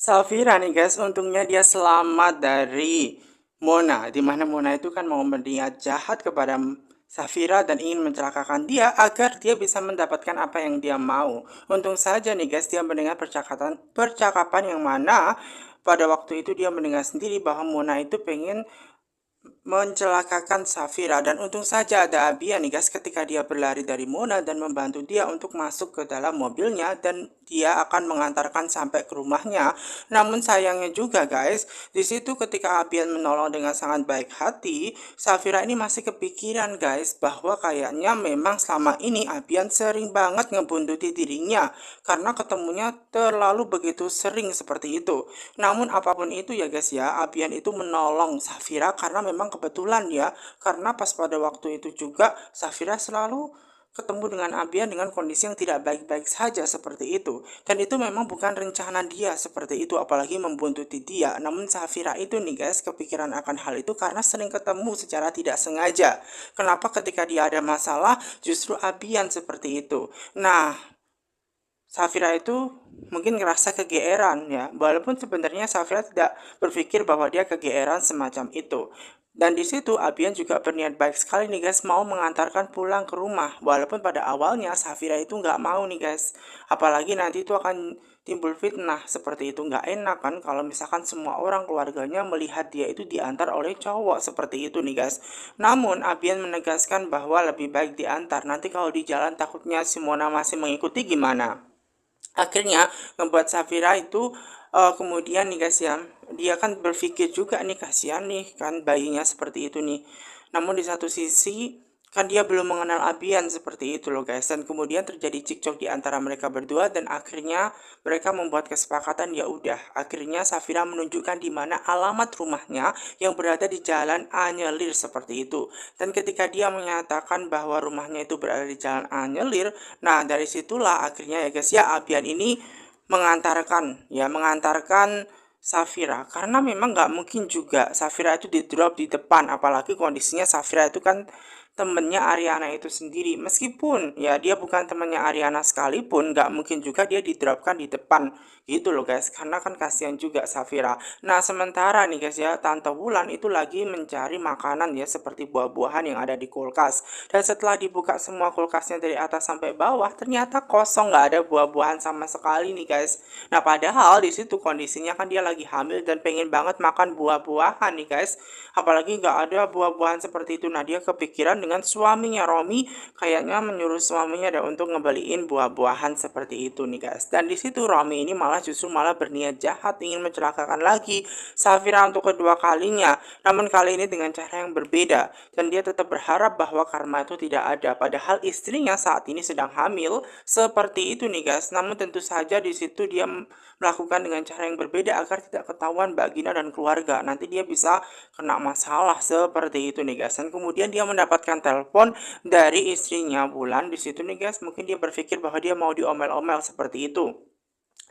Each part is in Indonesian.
Safira nih guys, untungnya dia selamat dari Mona, di mana Mona itu kan mau berniat jahat kepada Safira dan ingin mencelakakan dia agar dia bisa mendapatkan apa yang dia mau. Untung saja nih guys, dia mendengar percakapan percakapan yang mana pada waktu itu dia mendengar sendiri bahwa Mona itu pengen mencelakakan Safira, dan untung saja ada Abia nih guys ketika dia berlari dari Mona dan membantu dia untuk masuk ke dalam mobilnya dan dia akan mengantarkan sampai ke rumahnya. Namun sayangnya juga guys, di situ ketika Abian menolong dengan sangat baik hati, Safira ini masih kepikiran guys bahwa kayaknya memang selama ini Abian sering banget ngebuntuti dirinya karena ketemunya terlalu begitu sering seperti itu. Namun apapun itu ya guys ya, Abian itu menolong Safira karena memang kebetulan ya, karena pas pada waktu itu juga Safira selalu ketemu dengan Abian dengan kondisi yang tidak baik-baik saja seperti itu. Dan itu memang bukan rencana dia seperti itu, apalagi membuntuti dia. Namun Safira itu nih guys, kepikiran akan hal itu karena sering ketemu secara tidak sengaja. Kenapa ketika dia ada masalah, justru Abian seperti itu. Nah, Safira itu mungkin ngerasa kegeeran ya, walaupun sebenarnya Safira tidak berpikir bahwa dia kegeeran semacam itu. Dan di situ Abian juga berniat baik sekali nih guys, mau mengantarkan pulang ke rumah, walaupun pada awalnya Safira itu nggak mau nih guys, apalagi nanti itu akan timbul fitnah seperti itu, nggak enak kan kalau misalkan semua orang keluarganya melihat dia itu diantar oleh cowok seperti itu nih guys. Namun Abian menegaskan bahwa lebih baik diantar, nanti kalau di jalan takutnya si Mona masih mengikuti gimana. Akhirnya membuat Safira itu kemudian nih guys ya, dia kan berpikir juga nih, kasihan nih kan bayinya seperti itu nih. Namun di satu sisi kan dia belum mengenal Abian seperti itu loh guys, dan kemudian terjadi cekcok di antara mereka berdua dan akhirnya mereka membuat kesepakatan, ya udah akhirnya Safira menunjukkan di mana alamat rumahnya yang berada di Jalan Anyelir seperti itu. Dan ketika dia menyatakan bahwa rumahnya itu berada di Jalan Anyelir, nah dari situlah akhirnya ya guys ya, Abian ini mengantarkan Safira, karena memang nggak mungkin juga Safira itu di drop di depan, apalagi kondisinya Safira itu kan temennya Ariana itu sendiri. Meskipun ya dia bukan temennya Ariana sekalipun, nggak mungkin juga dia di dropkan di depan gitu loh guys, karena kan kasihan juga Safira. Nah sementara nih guys ya, Tante Wulan itu lagi mencari makanan ya, seperti buah-buahan yang ada di kulkas, dan setelah dibuka semua kulkasnya dari atas sampai bawah, ternyata kosong, nggak ada buah-buahan sama sekali nih guys. Nah padahal di situ kondisinya kan dia lagi hamil dan pengen banget makan buah-buahan nih guys, apalagi nggak ada buah-buahan seperti itu. Nah dia kepikiran dengan suaminya Romi, kayaknya menyuruh suaminya ada untuk ngebeliin buah-buahan seperti itu nih guys. Dan di situ Romi ini malah berniat jahat, ingin mencelakakan lagi Safira untuk kedua kalinya, namun kali ini dengan cara yang berbeda, dan dia tetap berharap bahwa karma itu tidak ada, padahal istrinya saat ini sedang hamil seperti itu nih guys. Namun tentu saja di situ dia melakukan dengan cara yang berbeda agar tidak ketahuan Mbak Gina dan keluarga, nanti dia bisa kena masalah seperti itu nih guys. Dan kemudian dia mendapatkan telepon dari istrinya Bulan. Di situ nih guys, mungkin dia berpikir bahwa dia mau diomel-omel seperti itu.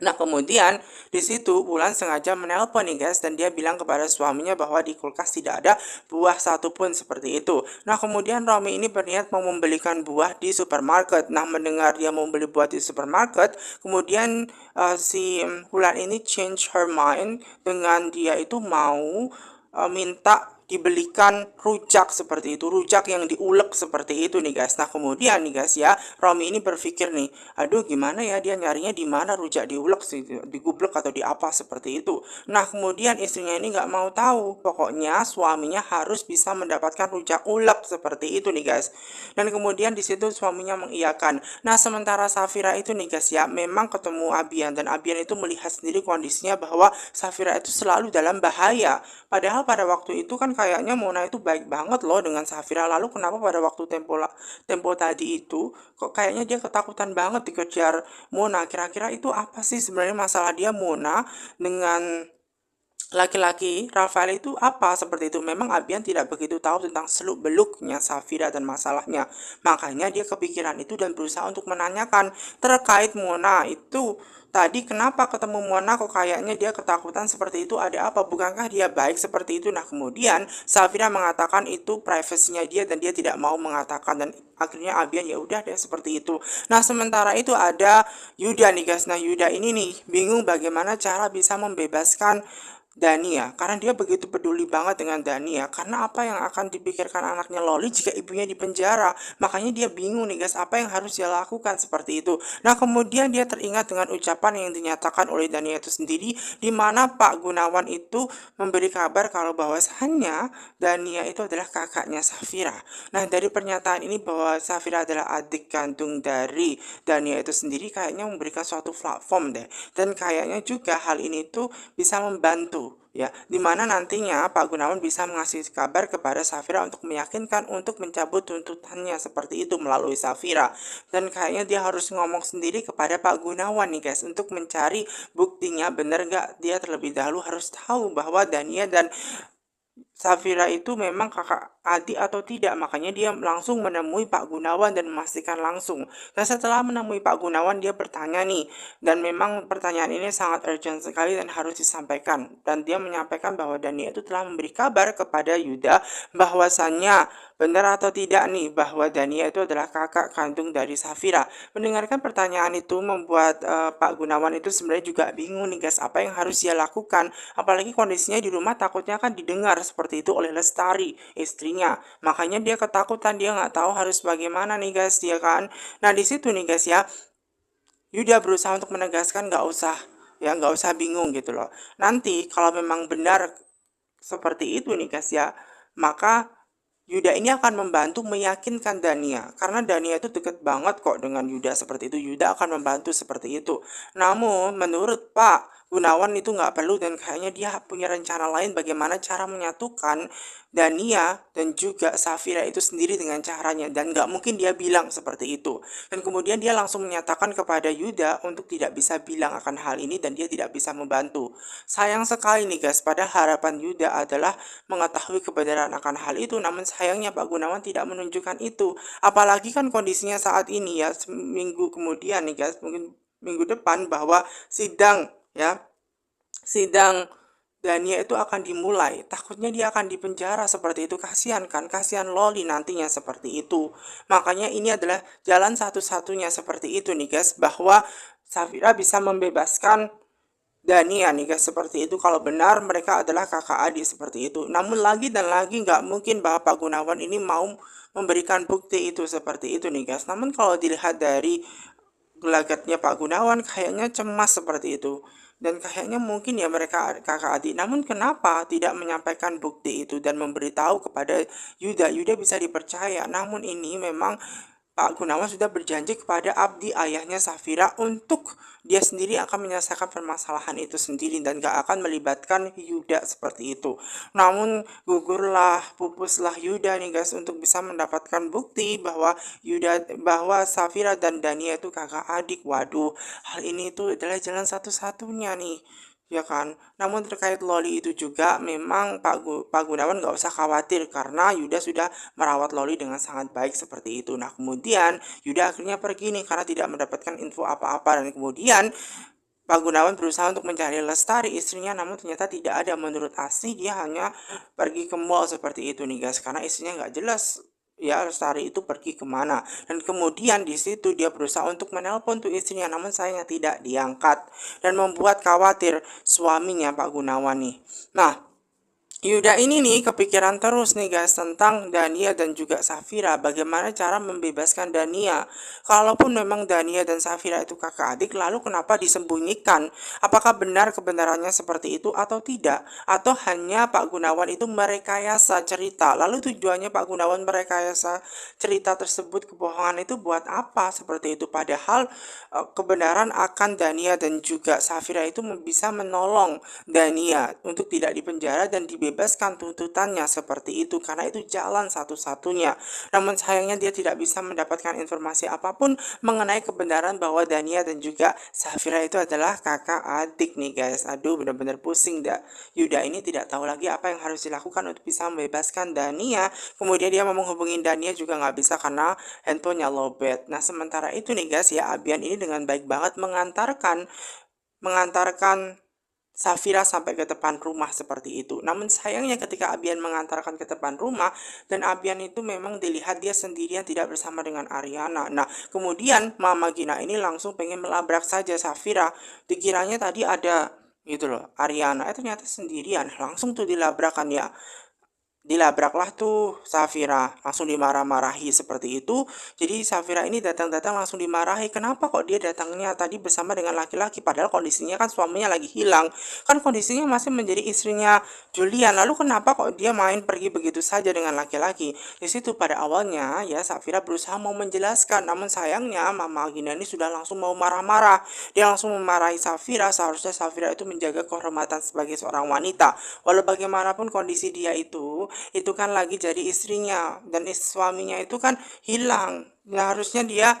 Nah kemudian di situ Wulan sengaja menelpon nih guys, dan dia bilang kepada suaminya bahwa di kulkas tidak ada buah satupun seperti itu. Nah kemudian Romi ini berniat mau membelikan buah di supermarket. Nah mendengar dia mau membeli buah di supermarket, kemudian si Wulan ini change her mind dengan dia itu mau minta dibelikan rujak seperti itu, rujak yang diulek seperti itu nih guys. Nah kemudian nih guys ya, Romi ini berpikir nih, aduh gimana ya dia nyarinya di mana rujak diulek sih, digublek atau di apa seperti itu. Nah kemudian istrinya ini nggak mau tahu, pokoknya suaminya harus bisa mendapatkan rujak ulek seperti itu nih guys. Dan kemudian di situ suaminya mengiyakan. Nah sementara Safira itu nih guys ya, memang ketemu Abian, dan Abian itu melihat sendiri kondisinya bahwa Safira itu selalu dalam bahaya. Padahal pada waktu itu kan kayaknya Mona itu baik banget loh dengan Safira. Lalu kenapa pada waktu tempo tadi itu kok kayaknya dia ketakutan banget dikejar Mona? Kira-kira itu apa sih sebenarnya masalah dia Mona dengan laki-laki Rafael itu apa seperti itu. Memang Abian tidak begitu tahu tentang seluk-beluknya Safira dan masalahnya. Makanya dia kepikiran itu dan berusaha untuk menanyakan terkait Mona itu. Tadi kenapa ketemu Mona kok kayaknya dia ketakutan seperti itu, ada apa? Bukankah dia baik seperti itu? Nah kemudian Safira mengatakan itu privasinya dia dan dia tidak mau mengatakan, dan akhirnya Abian ya udah deh seperti itu. Nah sementara itu ada Yuda nih guys. Nah Yuda ini nih bingung bagaimana cara bisa membebaskan Dania, karena dia begitu peduli banget dengan Dania, karena apa yang akan dipikirkan anaknya Loli jika ibunya di penjara. Makanya dia bingung nih guys, apa yang harus dia lakukan seperti itu. Nah kemudian dia teringat dengan ucapan yang dinyatakan oleh Dania itu sendiri, di mana Pak Gunawan itu memberi kabar kalau bahwasannya Dania itu adalah kakaknya Safira. Nah dari pernyataan ini bahwa Safira adalah adik kandung dari Dania itu sendiri, kayaknya memberikan suatu platform deh, dan kayaknya juga hal ini tuh bisa membantu ya, dimana nantinya Pak Gunawan bisa mengasih kabar kepada Safira untuk meyakinkan untuk mencabut tuntutannya seperti itu melalui Safira, dan kayaknya dia harus ngomong sendiri kepada Pak Gunawan nih guys untuk mencari buktinya. Bener gak dia terlebih dahulu harus tahu bahwa Dania dan Safira itu memang kakak adik atau tidak. Makanya dia langsung menemui Pak Gunawan dan memastikan langsung. Dan setelah menemui Pak Gunawan, dia bertanya nih, dan memang pertanyaan ini sangat urgent sekali dan harus disampaikan. Dan dia menyampaikan bahwa Dania itu telah memberi kabar kepada Yuda bahwasannya benar atau tidak nih bahwa Dania itu adalah kakak kandung dari Safira. Mendengarkan pertanyaan itu membuat Pak Gunawan itu sebenarnya juga bingung nih guys, apa yang harus dia lakukan. Apalagi kondisinya di rumah takutnya kan didengar seperti itu oleh Lestari, istrinya. Makanya dia ketakutan, dia nggak tahu harus bagaimana nih guys, dia kan. Nah di situ nih guys ya, Yuda berusaha untuk menegaskan nggak usah, ya nggak usah bingung gitu loh. Nanti kalau memang benar seperti itu nih guys ya, maka Yuda ini akan membantu meyakinkan Dania, karena Dania itu deket banget kok dengan Yuda seperti itu. Yuda akan membantu seperti itu. Namun menurut Pak Gunawan itu nggak perlu, dan kayaknya dia punya rencana lain bagaimana cara menyatukan Dania dan juga Safira itu sendiri dengan caranya, dan nggak mungkin dia bilang seperti itu. Dan kemudian dia langsung menyatakan kepada Yuda untuk tidak bisa bilang akan hal ini dan dia tidak bisa membantu. Sayang sekali nih guys, pada harapan Yuda adalah mengetahui kebenaran akan hal itu, namun sayangnya Pak Gunawan tidak menunjukkan itu. Apalagi kan kondisinya saat ini ya, seminggu kemudian nih guys, mungkin minggu depan, bahwa sidang Dania itu akan dimulai. Takutnya dia akan dipenjara seperti itu. Kasihan kan, kasihan Loli nantinya seperti itu. Makanya ini adalah jalan satu-satunya seperti itu nih guys, bahwa Safira bisa membebaskan Dania nih guys seperti itu kalau benar mereka adalah kakak adik seperti itu. Namun lagi dan lagi nggak mungkin bahwa Pak Gunawan ini mau memberikan bukti itu seperti itu nih guys. Namun kalau dilihat dari gelagatnya Pak Gunawan kayaknya cemas seperti itu, dan kayaknya mungkin ya mereka kakak adik. Namun kenapa tidak menyampaikan bukti itu dan memberitahu kepada Yuda? Yuda bisa dipercaya. Namun ini memang Pak Gunawan sudah berjanji kepada Abdi, ayahnya Safira, untuk dia sendiri akan menyelesaikan permasalahan itu sendiri dan gak akan melibatkan Yuda seperti itu. Namun gugurlah, pupuslah Yuda nih guys untuk bisa mendapatkan bukti bahwa Safira dan Dania itu kakak adik. Waduh, hal ini itu adalah jalan satu-satunya nih, ya kan. Namun terkait Loli itu juga memang Pak Gunawan nggak usah khawatir, karena Yuda sudah merawat Loli dengan sangat baik seperti itu. Nah kemudian Yuda akhirnya pergi nih karena tidak mendapatkan info apa-apa, dan kemudian Pak Gunawan berusaha untuk mencari Lestari istrinya, namun ternyata tidak ada. Menurut Asri dia hanya pergi ke mall seperti itu nih guys, karena istrinya nggak jelas ya Lestari itu pergi kemana. Dan kemudian di situ dia berusaha untuk menelpon tuh istrinya, namun sayangnya tidak diangkat, dan membuat khawatir suaminya Pak Gunawan nih. Nah Yuda ini nih kepikiran terus nih guys tentang Dania dan juga Safira. Bagaimana cara membebaskan Dania? Kalaupun memang Dania dan Safira itu kakak adik, lalu kenapa disembunyikan? Apakah benar kebenarannya seperti itu atau tidak? Atau hanya Pak Gunawan itu merekayasa cerita? Lalu tujuannya Pak Gunawan merekayasa cerita tersebut, kebohongan itu buat apa? Seperti itu. Padahal kebenaran akan Dania dan juga Safira itu bisa menolong Dania untuk tidak dipenjara dan dibebaskan membebaskan tuntutannya seperti itu karena itu jalan satu-satunya. Namun sayangnya dia tidak bisa mendapatkan informasi apapun mengenai kebenaran bahwa Dania dan juga Safira itu adalah kakak adik nih guys. Aduh, benar-benar pusing dah. Yuda ini tidak tahu lagi apa yang harus dilakukan untuk bisa membebaskan Dania. Kemudian dia mau menghubungi Dania juga nggak bisa karena handphonenya lowbat. Nah sementara itu nih guys ya, Abian ini dengan baik banget mengantarkan Safira sampai ke depan rumah seperti itu. Namun sayangnya ketika Abian mengantarkan ke depan rumah dan Abian itu memang dilihat dia sendirian tidak bersama dengan Ariana. Nah, kemudian Mama Gina ini langsung pengen melabrak saja Safira. Dikiranya tadi ada gitu loh Ariana, ternyata sendirian. Langsung tuh dilabrakan ya. Dilabraklah tuh Safira, langsung dimarah-marahi seperti itu. Jadi Safira ini datang-datang langsung dimarahi. Kenapa kok dia datangnya tadi bersama dengan laki-laki, padahal kondisinya kan suaminya lagi hilang, kan kondisinya masih menjadi istrinya Julian. Lalu kenapa kok dia main pergi begitu saja dengan laki-laki? Di situ pada awalnya ya Safira berusaha mau menjelaskan, namun sayangnya Mama Gina ini sudah langsung mau marah-marah. Dia langsung memarahi Safira. Seharusnya Safira itu menjaga kehormatan sebagai seorang wanita. Walau bagaimanapun kondisi dia itu kan lagi jadi istrinya dan suaminya itu kan hilang. Nah, harusnya dia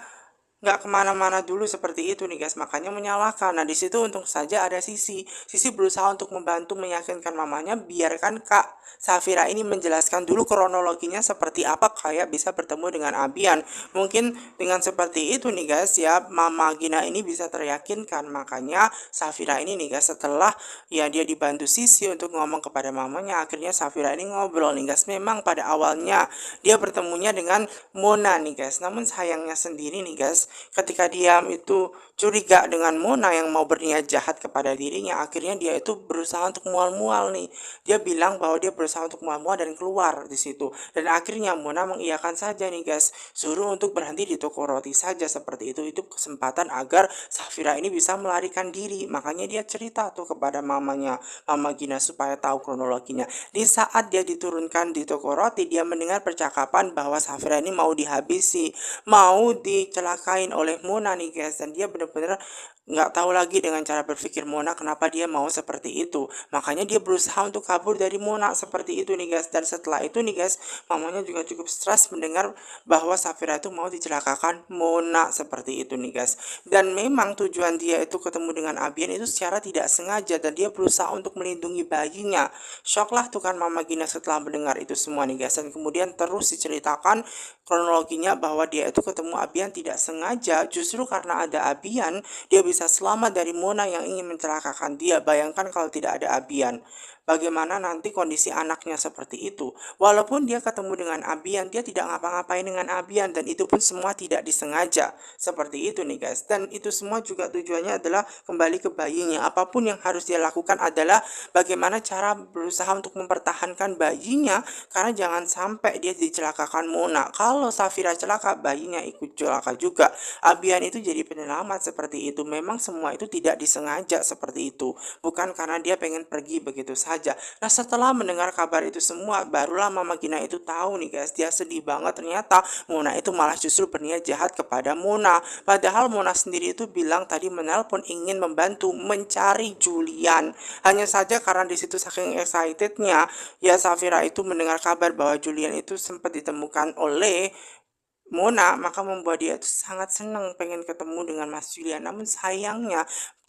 nggak kemana-mana dulu seperti itu nih guys, makanya menyalahkan. Nah, di situ untung saja ada Sisi berusaha untuk membantu meyakinkan mamanya, biarkan Kak Safira ini menjelaskan dulu kronologinya seperti apa kayak bisa bertemu dengan Abian. Mungkin dengan seperti itu nih guys ya, Mama Gina ini bisa teryakinkan. Makanya Safira ini nih guys, setelah ya dia dibantu Sisi untuk ngomong kepada mamanya, akhirnya Safira ini ngobrol nih guys. Memang pada awalnya dia bertemunya dengan Mona nih guys, namun sayangnya sendiri nih guys, ketika dia itu curiga dengan Mona yang mau berniat jahat kepada dirinya, akhirnya dia itu berusaha untuk mual-mual nih. Dia bilang bahwa dia berusaha untuk mual-mual dan keluar di situ. Dan akhirnya Mona mengiyakan saja nih guys, suruh untuk berhenti di toko roti saja seperti itu. Itu kesempatan agar Safira ini bisa melarikan diri. Makanya dia cerita tuh kepada mamanya, Mama Gina, supaya tahu kronologinya. Di saat dia diturunkan di toko roti, dia mendengar percakapan bahwa Safira ini mau dihabisi, mau dicelakain oleh Mona nih guys. Dan dia benar-benar nggak tahu lagi dengan cara berpikir Mona kenapa dia mau seperti itu. Makanya dia berusaha untuk kabur dari Mona seperti itu nih guys. Dan setelah itu nih guys, mamanya juga cukup stres mendengar bahwa Safira itu mau dicelakakan Mona seperti itu nih guys. Dan memang tujuan dia itu ketemu dengan Abian itu secara tidak sengaja, dan dia berusaha untuk melindungi bayinya. Shock lah tuh kan Mama Gina setelah mendengar itu semua nih guys. Dan kemudian terus diceritakan kronologinya bahwa dia itu ketemu Abian tidak sengaja. Justru karena ada Abian, dia bisa selamat dari Mona yang ingin mencelakakan dia. Bayangkan kalau tidak ada Abian, bagaimana nanti kondisi anaknya seperti itu. Walaupun dia ketemu dengan Abian, dia tidak ngapa-ngapain dengan Abian, dan itu pun semua tidak disengaja. Seperti itu nih guys. Dan itu semua juga tujuannya adalah kembali ke bayinya. Apapun yang harus dia lakukan adalah bagaimana cara berusaha untuk mempertahankan bayinya, karena jangan sampai dia dicelakakan Mona. Kalau Safira celaka, bayinya ikut celaka juga. Abian itu jadi penyelamat seperti itu. Memang semua itu tidak disengaja seperti itu, bukan karena dia pengen pergi begitu saja. Nah, setelah mendengar kabar itu semua, barulah Mama Gina itu tahu nih guys. Dia sedih banget, ternyata Mona itu malah justru berniat jahat kepada Mona. Padahal Mona sendiri itu bilang tadi menelpon ingin membantu mencari Julian. Hanya saja karena di situ saking excitednya ya Safira itu mendengar kabar bahwa Julian itu sempat ditemukan oleh Mona, maka membuat dia itu sangat senang pengen ketemu dengan Mas Julian. Namun sayangnya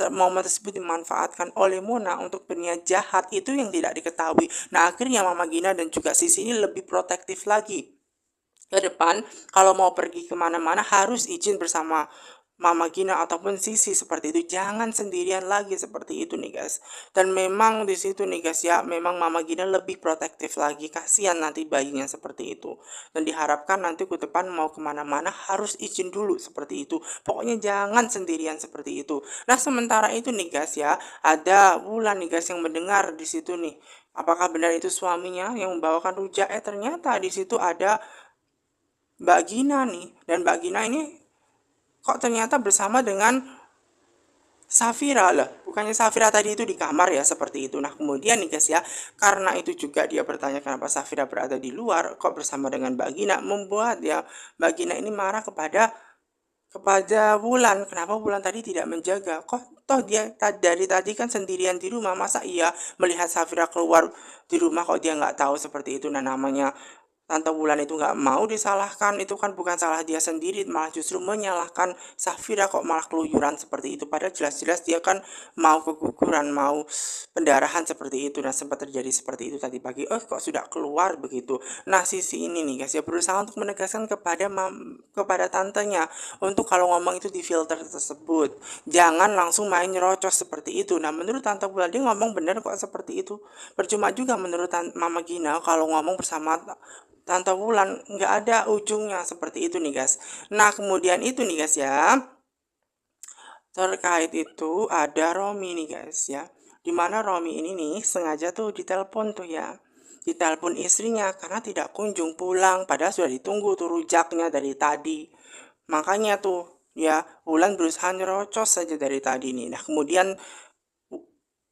momen tersebut dimanfaatkan oleh Mona untuk berniat jahat, itu yang tidak diketahui. Nah, akhirnya Mama Gina dan juga Sisi ini lebih protektif lagi ke depan. Kalau mau pergi kemana-mana harus izin bersama Mama Gina ataupun Sisi seperti itu, jangan sendirian lagi seperti itu nih guys. Dan memang di situ nih guys ya, memang Mama Gina lebih protektif lagi, kasihan nanti bayinya seperti itu. Dan diharapkan nanti ke depan mau kemana-mana harus izin dulu seperti itu. Pokoknya jangan sendirian seperti itu. Nah, sementara itu nih guys ya, ada Wulan nih guys yang mendengar di situ nih. Apakah benar itu suaminya yang membawakan rujak? Ternyata di situ ada Mbak Gina nih. Dan Mbak Gina ini kok ternyata bersama dengan Safira lah. Bukannya Safira tadi itu di kamar ya, seperti itu. Nah, kemudian nih guys ya, karena itu juga dia bertanya kenapa Safira berada di luar kok bersama dengan Mbak Gina, membuat ya Mbak Gina ini marah kepada kepada Wulan, kenapa Wulan tadi tidak menjaga? Kok toh dia dari tadi kan sendirian di rumah, masa iya melihat Safira keluar di rumah kok dia nggak tahu seperti itu? Nah, namanya Tante Wulan itu nggak mau disalahkan, itu kan bukan salah dia sendiri, malah justru menyalahkan Safira kok malah keluyuran seperti itu. Padahal jelas-jelas dia kan mau keguguran, mau pendarahan seperti itu, dan sempat terjadi seperti itu tadi pagi. Oh, kok sudah keluar begitu. Nah, sisi ini nih guys, ya berusaha untuk menegaskan kepada tantenya untuk kalau ngomong itu di filter tersebut. Jangan langsung main nyerocos seperti itu. Nah, menurut Tante Wulan dia ngomong bener kok seperti itu. Percuma juga menurut Mama Gina kalau ngomong bersama Tante Wulan nggak ada ujungnya seperti itu nih guys. Nah, kemudian itu nih guys ya, terkait itu ada Romi nih guys ya, dimana Romi ini nih sengaja tuh ditelepon tuh ya, ditelepon istrinya karena tidak kunjung pulang padahal sudah ditunggu tuh rujaknya dari tadi. Makanya tuh ya Wulan berusaha nyerocos saja dari tadi nih. Nah, kemudian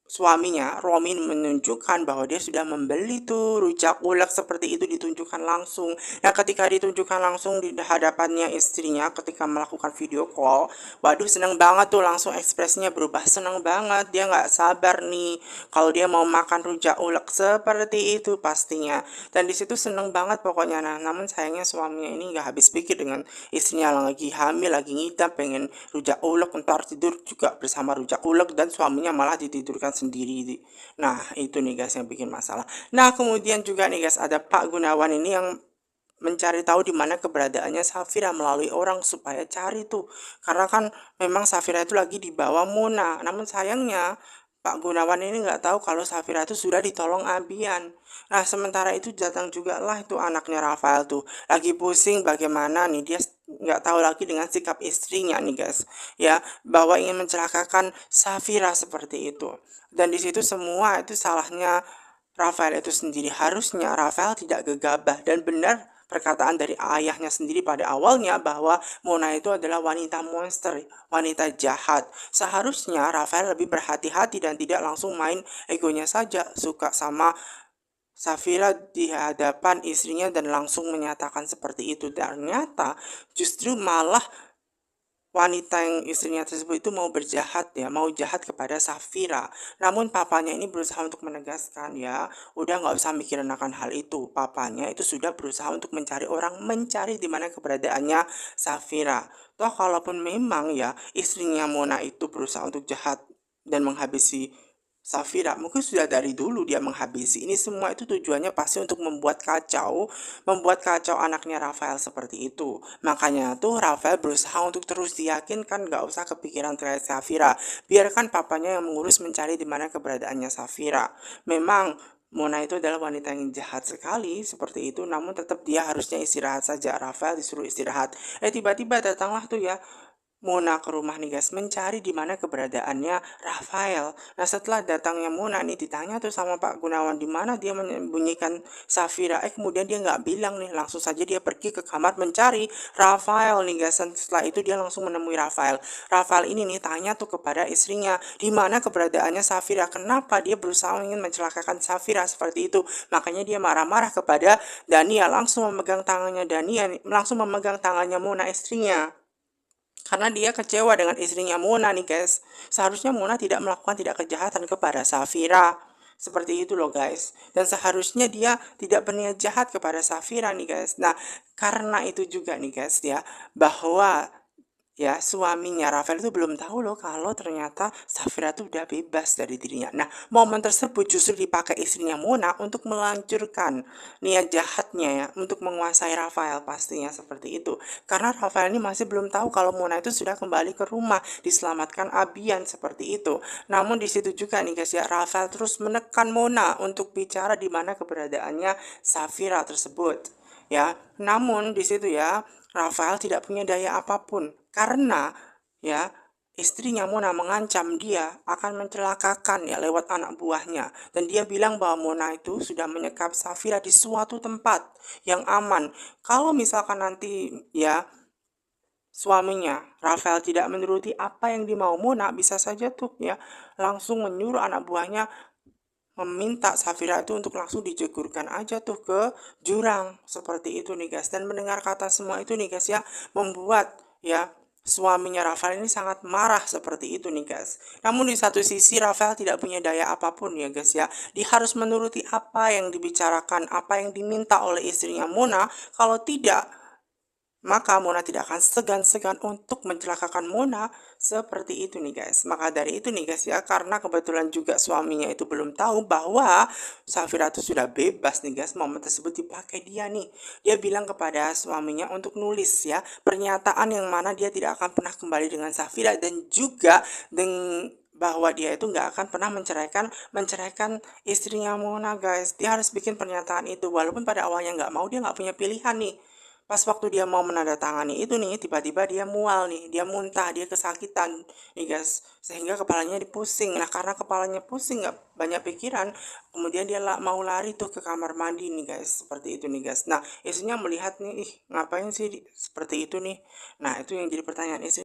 suaminya Romin menunjukkan bahwa dia sudah membeli tuh rujak ulek seperti itu, ditunjukkan langsung. Nah, ketika ditunjukkan langsung di hadapannya istrinya ketika melakukan video call, waduh seneng banget tuh, langsung ekspresinya berubah, seneng banget, dia nggak sabar nih kalau dia mau makan rujak ulek seperti itu pastinya. Dan di situ seneng banget pokoknya. Nah, namun sayangnya suaminya ini nggak habis pikir dengan istrinya lagi hamil, lagi ngidam, pengen rujak ulek, ntar tidur juga bersama rujak ulek, dan suaminya malah ditidurkan sendiri. Nah, itu nih guys yang bikin masalah. Nah, kemudian juga nih guys ada Pak Gunawan ini yang mencari tahu di mana keberadaannya Safira melalui orang supaya cari tuh. Karena kan memang Safira itu lagi di bawah Mona. Namun sayangnya Pak Gunawan ini nggak tahu kalau Safira itu sudah ditolong Abian. Nah, sementara itu datang juga lah itu anaknya Rafael tuh. Lagi pusing bagaimana nih, dia nggak tahu lagi dengan sikap istrinya nih guys. Ya, bahwa ingin mencelakakan Safira seperti itu. Dan di situ semua itu salahnya Rafael itu sendiri. Harusnya Rafael tidak gegabah, dan benar perkataan dari ayahnya sendiri pada awalnya bahwa Mona itu adalah wanita monster, wanita jahat. Seharusnya Rafael lebih berhati-hati dan tidak langsung main egonya saja, suka sama Safira di hadapan istrinya dan langsung menyatakan seperti itu. Ternyata justru malah wanita yang istrinya tersebut itu mau berjahat ya, mau jahat kepada Safira. Namun papanya ini berusaha untuk menegaskan ya, udah nggak usah mikirin akan hal itu. Papanya itu sudah berusaha untuk mencari orang, mencari di mana keberadaannya Safira. Toh kalaupun memang ya istrinya Mona itu berusaha untuk jahat dan menghabisi Safira, mungkin sudah dari dulu dia menghabisi. Ini semua itu tujuannya pasti untuk membuat kacau anaknya Rafael seperti itu. Makanya tuh Rafael berusaha untuk terus diyakinkan nggak usah kepikiran terkait Safira. Biarkan papanya yang mengurus mencari di mana keberadaannya Safira. Memang Mona itu adalah wanita yang jahat sekali seperti itu, namun tetap dia harusnya istirahat saja. Rafael disuruh istirahat. Tiba-tiba datanglah tuh ya Mona ke rumah nih guys, mencari di mana keberadaannya Rafael. Nah, setelah datangnya Mona nih ditanya tuh sama Pak Gunawan di mana dia menyembunyikan Safira. Kemudian dia nggak bilang nih, langsung saja dia pergi ke kamar mencari Rafael nih guys. Dan setelah itu dia langsung menemui Rafael. Rafael ini nih tanya tuh kepada istrinya di mana keberadaannya Safira. Kenapa dia berusaha ingin mencelakakan Safira seperti itu? Makanya dia marah-marah kepada Daniel, langsung memegang tangannya Daniel, langsung memegang tangannya Mona istrinya. Karena dia kecewa dengan istrinya Mona nih guys. Seharusnya Mona tidak melakukan tidak kejahatan kepada Safira. Seperti itu loh guys. Dan seharusnya dia tidak berniat jahat kepada Safira nih guys. Nah, karena itu juga nih guys ya, bahwa ya suaminya Rafael itu belum tahu loh kalau ternyata Safira tuh udah bebas dari dirinya. Nah, momen tersebut justru dipakai istrinya Mona untuk melanjutkan niat jahatnya ya, untuk menguasai Rafael pastinya seperti itu. Karena Rafael ini masih belum tahu kalau Mona itu sudah kembali ke rumah, diselamatkan Abian seperti itu. Namun di situ juga nih guys ya, Rafael terus menekan Mona untuk bicara di mana keberadaannya Safira tersebut. Ya, namun di situ ya Rafael tidak punya daya apapun karena ya istrinya Mona mengancam dia akan mencelakakan ya lewat anak buahnya, dan dia bilang bahwa Mona itu sudah menyekap Safira di suatu tempat yang aman. Kalau misalkan nanti ya suaminya Rafael tidak menuruti apa yang dimau Mona, bisa saja tuh ya langsung menyuruh anak buahnya meminta Safira itu untuk langsung dijegurkan aja tuh ke jurang seperti itu nih guys. Dan mendengar kata semua itu nih guys ya, membuat ya suaminya Rafael ini sangat marah seperti itu nih guys. Namun di satu sisi Rafael tidak punya daya apapun ya guys ya. Dia harus menuruti apa yang dibicarakan, apa yang diminta oleh istrinya Mona. Kalau tidak, maka Mona tidak akan segan-segan untuk mencelakakan Mona seperti itu nih guys. Maka dari itu nih guys ya, karena kebetulan juga suaminya itu belum tahu bahwa Safira itu sudah bebas nih guys, momen tersebut dipakai dia nih. Dia bilang kepada suaminya untuk nulis ya pernyataan yang mana dia tidak akan pernah kembali dengan Safira, dan juga dengan bahwa dia itu nggak akan pernah menceraikan istrinya Mona guys. Dia harus bikin pernyataan itu, walaupun pada awalnya nggak mau, dia nggak punya pilihan nih. Pas waktu dia mau menandatangani itu nih, tiba-tiba dia mual nih, dia muntah, dia kesakitan nih guys, sehingga kepalanya dipusing. Nah, karena kepalanya pusing, nggak banyak pikiran, kemudian dia mau lari tuh ke kamar mandi nih guys, seperti itu nih guys. Nah, istrinya melihat nih, ih ngapain sih seperti itu nih. Nah, itu yang jadi pertanyaan istri.